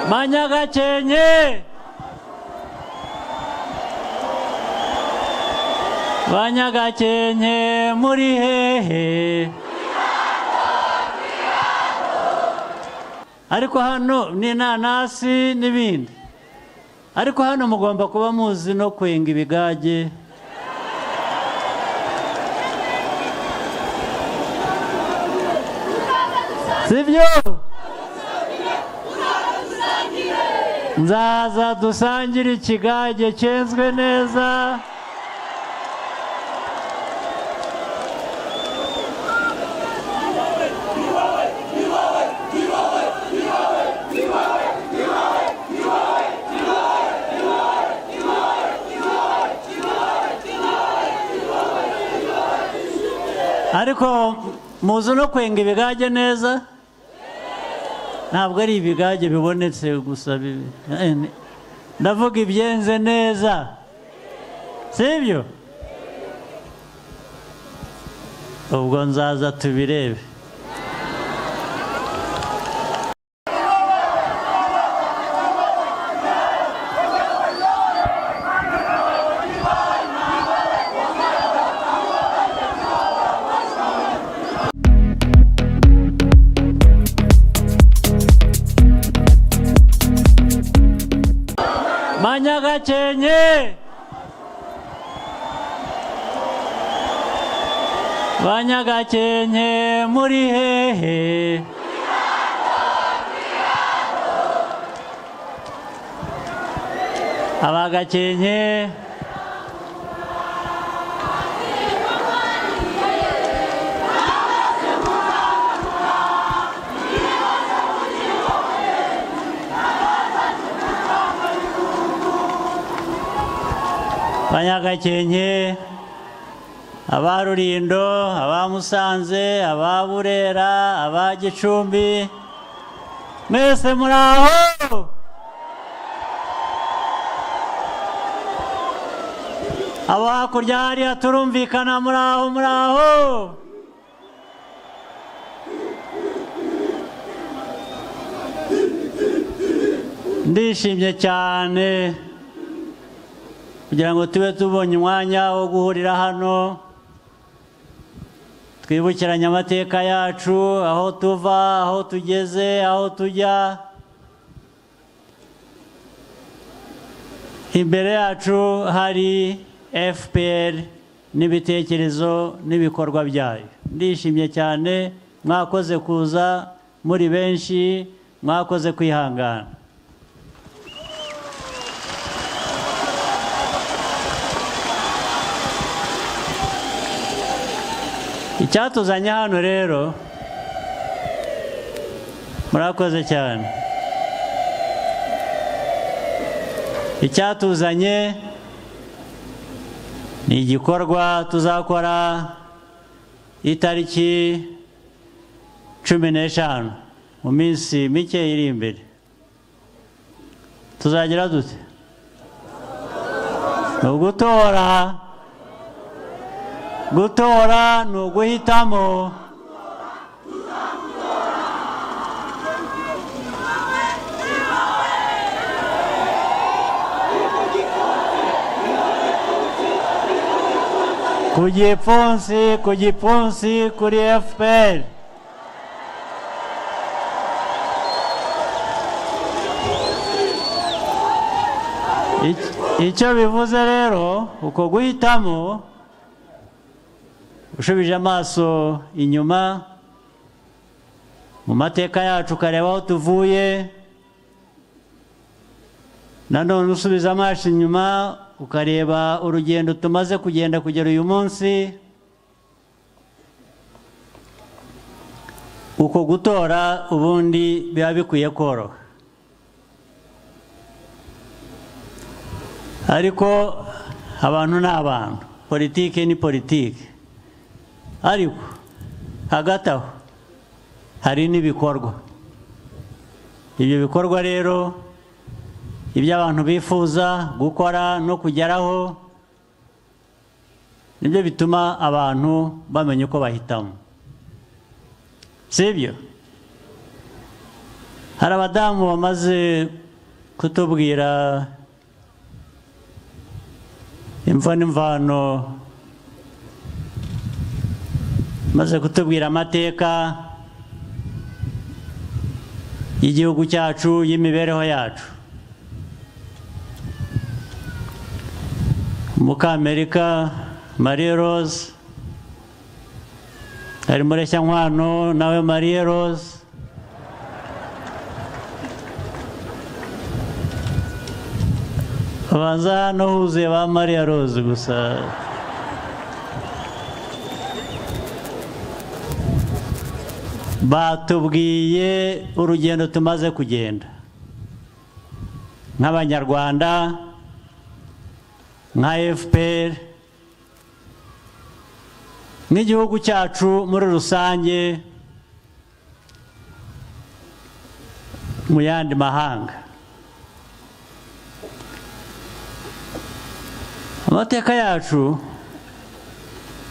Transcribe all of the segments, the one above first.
Banyagakenke, Banyagakenke muri hehe? Ariko hano ni inanasi n'ibindi. Ariko hano mugomba kuba muzi no kwenga ibigage. Sibyo? Nzaza dusangire ikigage cyenzwe neza. Ariko muzi no kwenga ibigage neza? Ntabwo ari ibigage bibonetse gusa ndavuga ibyenze neza. Sibyo? Ubwo nzaza tubirebe. Banyagakenke, Banyagakenke muri hehe? Abagakenke Banyagakenke, aba Rulindo, aba Musanze, aba Burera, aba Gicumbi, mwese muraho? Abo hakurya hariya turumvikana muraho muraho? Ndishimye cyane kugira ngo tube tubonye umwanya wo guhurira hano twibukiranya amateka yacu, aho tuva, aho tugeze, aho tujya. Imbere yacu hari FPR n'ibitekerezo n'ibikorwa byayo. Ndishimye cyane, mwakoze kuza muri benshi, mwakoze kwihangana. Icyatuzanye hano rero, murakoze cyane. Icyatuzanye ni igikorwa tuzakora itariki 15 mu minsi mike iri imbere. Tuzagira dute? Gutora. Gutora ni uguhitamo. Ku gipfunsi kuri FPR. Icyo bivuze rero, uko guhitamo, ushubije amaso inyuma mu mateka yacu ukareba aho tuvuye, nanone usubiza amaso inyuma ukareba urugendo tumaze kugenda kugera uyu munsi. Uko gutora ubundi biba bikwiye koroha, ariko abantu ni abantu, politike ni politike. Ariko hagati aho hari n'ibikorwa. Ibyo bikorwa rero ibyo abantu bifuza gukora no kugeraho nibyo bituma abantu bamenya uko bahitamo. Sibyo? hari abadamu bamaze kutubwira imvo n'imvano, maze kutubwira amateka y'igihugu cyacu, y'imibereho yacu. Mukamerika Marie Rose, hari Mureshyankwano nawe Marie Rose, abanza hano huzuye ba Marie Rose gusa. Batubwiye urugendo tumaze kugenda nk'Abanyarwanda, nka FPR, n'igihugu cyacu muri rusange mu yandi mahanga. Amateka yacu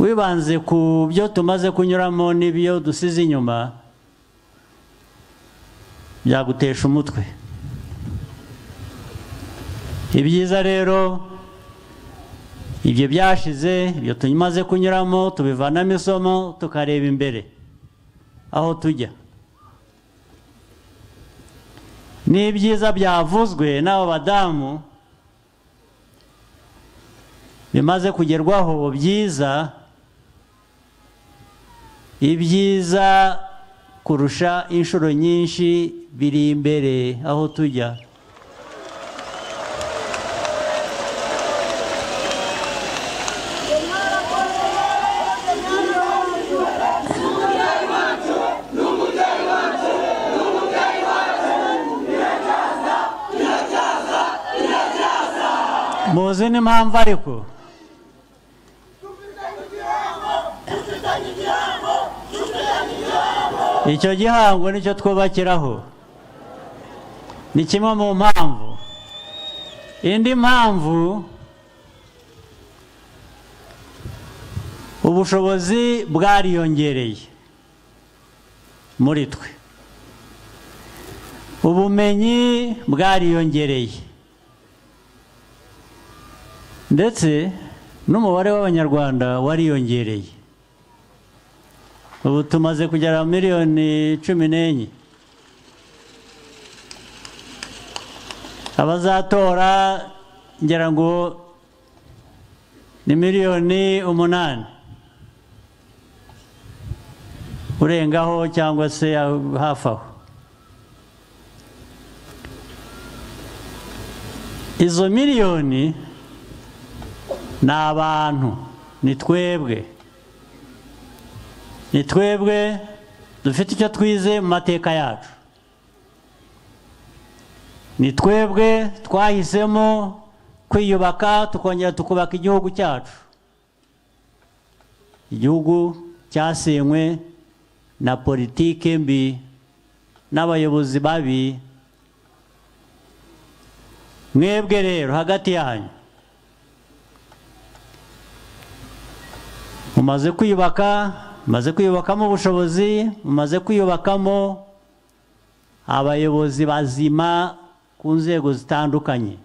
wibanze ku byo tumaze kunyuramo n'ibyo dusize inyuma, byagutesha umutwe. Ibyiza rero, ibyo byashize, ibyo tumaze kunyuramo tubivanamo isomo, tukareba imbere aho tujya. N'ibyiza byavuzwe n'abo badamu bimaze kugerwaho byiza, ibyiza kurusha inshuro nyinshi biri imbere aho tujya. Muzi n'impamvu ariko icyo gihango nicyo twubakiraho, ni kimwe mu mpamvu. Indi mpamvu, ubushobozi bwariyongereye muri twe, ubumenyi bwariyongereye, ndetse n'umubare w'Abanyarwanda wariyongereye. Ubu tumaze kugera miliyoni 14. Abazatora ngira ngo ni miliyoni 8, urengaho cyangwa se hafi aho. Izo miliyoni ni abantu, ni twebwe. Ni twebwe dufite icyo twize mu mateka yacu. Ni twebwe twahisemo kwiyubaka, tukongera tukubaka igihugu cyacu. Igihugu cyasenywe na politike mbi n'abayobozi babi. Mwebwe rero hagati yanyu mumaze kwiyubaka, mumaze kwiyubakamo ubushobozi, mumaze kwiyubakamo abayobozi bazima ku nzego zitandukanye.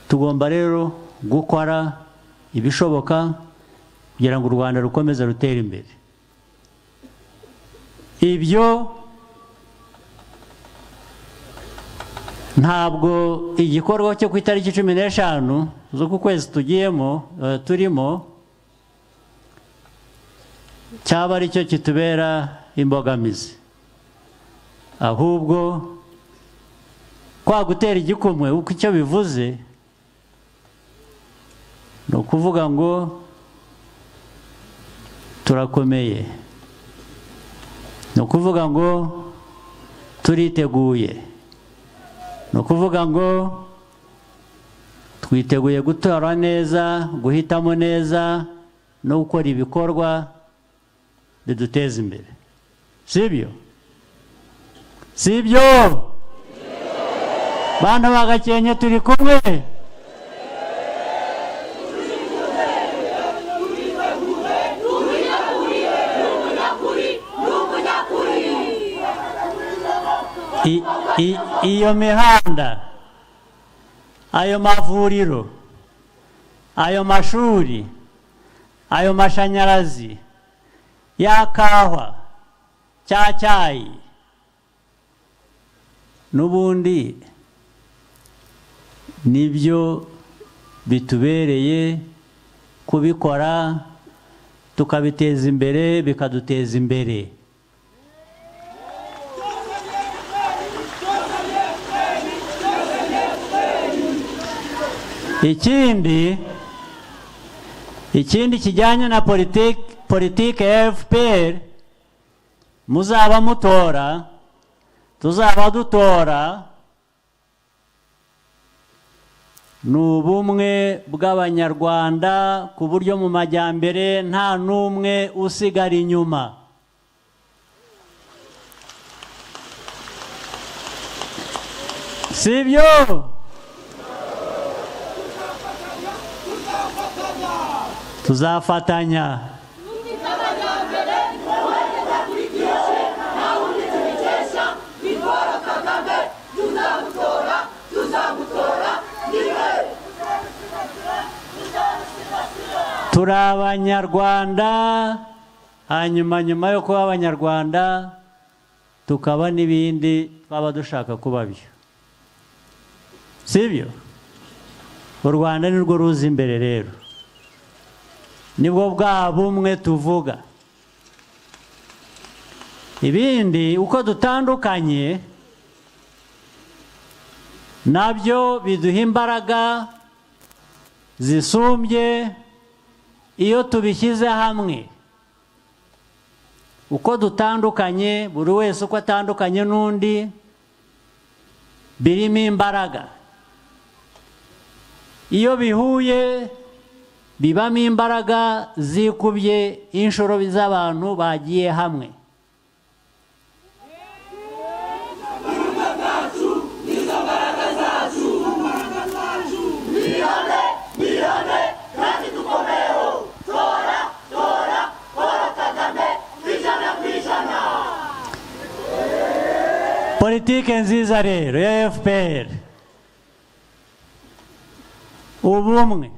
Tugomba rero gukora ibishoboka kugira ngo u Rwanda rukomeze rutere imbere. Ibyo ntabwo igikorwa cyo ku itariki 15 z'uku kwezi turimo cyaba ari cyo kitubera imbogamizi, ahubwo kwa gutera igikumwe uko icyo bivuze ni ukuvuga ngo turakomeye, ni ukuvuga ngo turiteguye, ni ukuvuga ngo twiteguye gutora neza, guhitamo neza no gukora ibikorwa biduteza imbere. Sibyo? Sibyo? Bana bagakenye turi kumwe. iyo mihanda, ayo mavuriro, ayo mashuri, ayo mashanyarazi, ya kawa, cya cyayi, n'ubundi nibyo bitubereye kubikora, tukabiteza imbere, bikaduteza imbere. Ikindi kijyanye na politiki ya FPR, muzaba mutora, tuzaba dutora, ni ubumwe bw'Abanyarwanda ku buryo mu majyambere nta n'umwe usigara inyuma. Sibyo? Tuzafatanya. Turi Abanyarwanda, hanyuma nyuma yo kuba Abanyarwanda tukaba n'ibindi twaba dushaka kuba byo. Sibyo? U Rwanda ni rwo ruza imbere rero, nibwo bwa bumwe tuvuga. Ibindi uko dutandukanye nabyo biduha imbaraga zisumbye iyo tubishyize hamwe. Uko dutandukanye, buri wese uko atandukanye n'undi, birimo imbaraga. Iyo bihuye bibamo imbaraga zikubye inshuro z'abantu bagiye hamwe. Politiki nziza rero ya FPR, ubumwe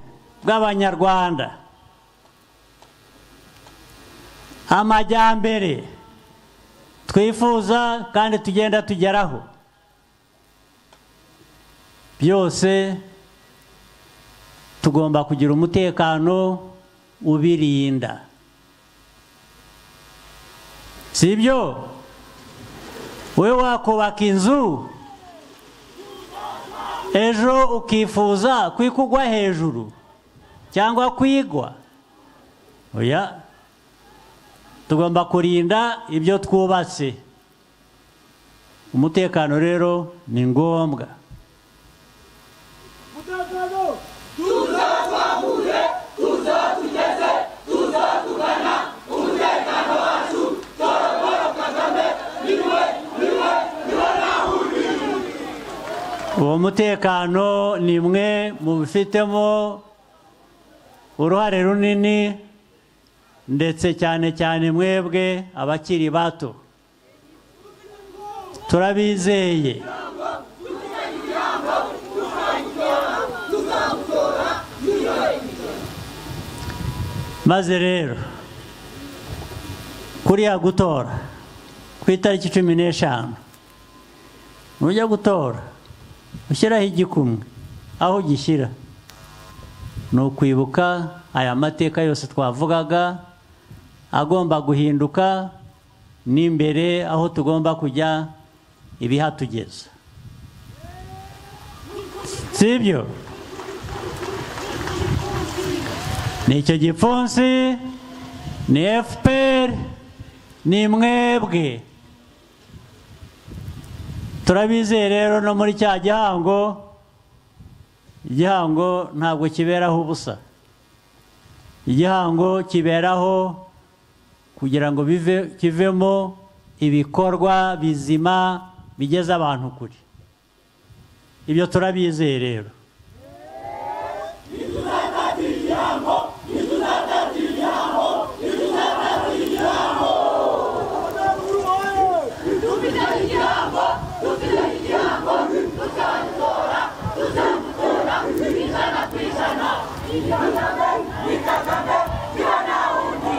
bw'Abanyarwanda, amajyambere twifuza kandi tugenda tugeraho, byose tugomba kugira umutekano ubirinda. Sibyo? We wakubaka inzu ejo ukifuza kwikugwa hejuru cyangwa kwigwa. Oya, tugomba kurinda ibyo twubatse. Umutekano rero ni ngombwa. Uwo mutekano ni mwe mu bifitemo uruhare runini, ndetse cyane cyane mwebwe abakiri bato. Turabizeye. Maze rero kuriya gutora ku itariki 15, nujya gutora ushyiraho igikumwe, aho gishyira ni ukwibuka aya mateka yose twavugaga agomba guhinduka, n'imbere aho tugomba kujya ibihatugeza. Sibyo? Ni icyo gipfunsi, ni FPR, ni mwebwe. Turabizeye rero no muri cya gihango. Igihango ntabwo kiberaho ubusa. Igihango kiberaho kugira ngo kivemo ibikorwa bizima bigeza abantu kuri. Ibyo turabizeye rero.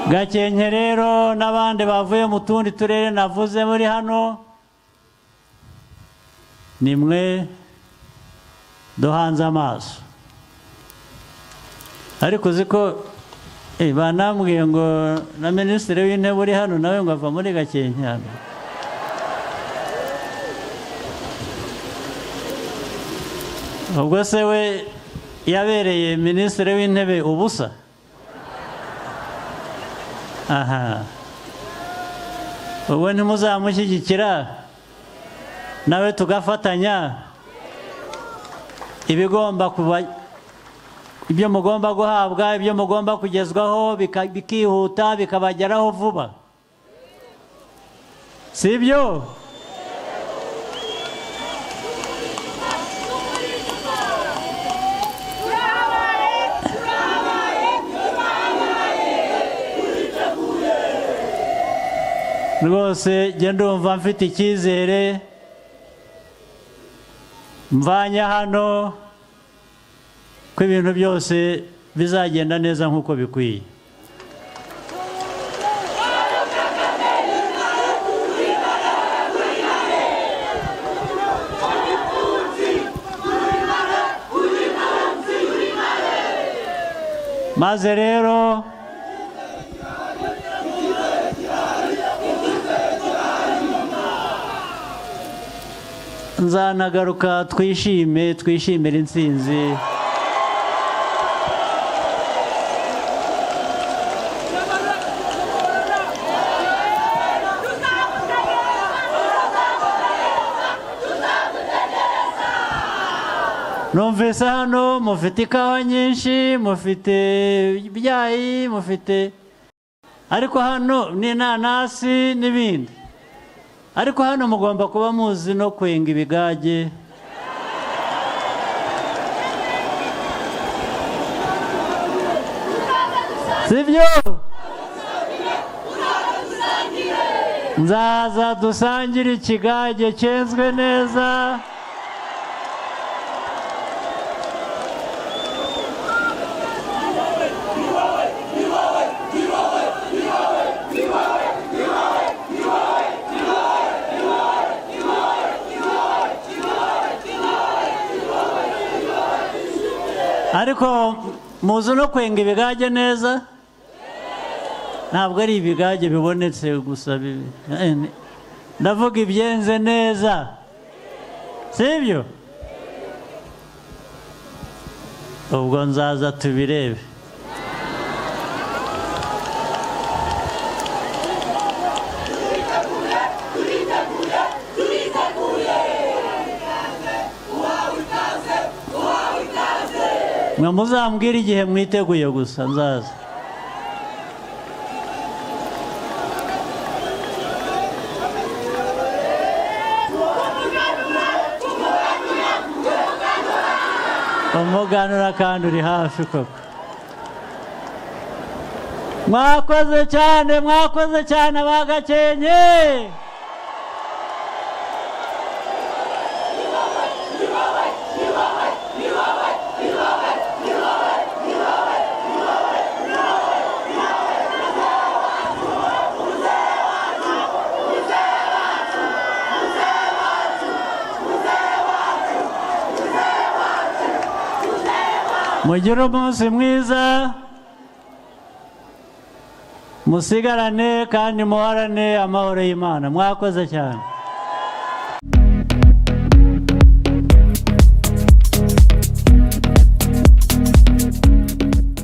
Gakenke rero n'abandi bavuye mu tundi turere navuze muri hano, nimwe duhanze amaso. Ariko uzi ko banambwiye ngo na minisitiri w'intebe uri hano nawe ngo ava muri Gakenke hano. Ubwo se we yabereye minisitiri w'intebe ubusa? Aha, ubwo ntimuzamushyigikira nawe tugafatanya ibigomba kuba, ibyo mugomba guhabwa, ibyo mugomba kugezwaho bikihuta bikabageraho vuba, si byo? Rwose njye ndumva mfite icyizere mvanye hano ko ibintu byose bizagenda neza nk'uko bikwiye. Maze rero nzanagaruka twishimire intsinzi. Numvise hano mufite ikawa nyinshi, mufite ibyayi, mufite ariko hano n'inanasi n'ibindi. Ariko hano mugomba kuba muzi no kwenga ibigage. Sibyo? Nzaza dusangire ikigage cyenzwe neza. Ariko muzi no kwenga ibigage neza? Ntabwo ari ibigage bibonetse gusa, ndavuga ibyenze neza, sibyo? Ubwo nzaza tubirebe. Mwe muzambwira igihe mwiteguye gusa nzaza. Umuganura kandi uri hafi koko. Mwakoze cyane aba Gakenke. Mugire umunsi mwiza, musigarane kandi muharane amahoro y'Imana. Mwakoze cyane.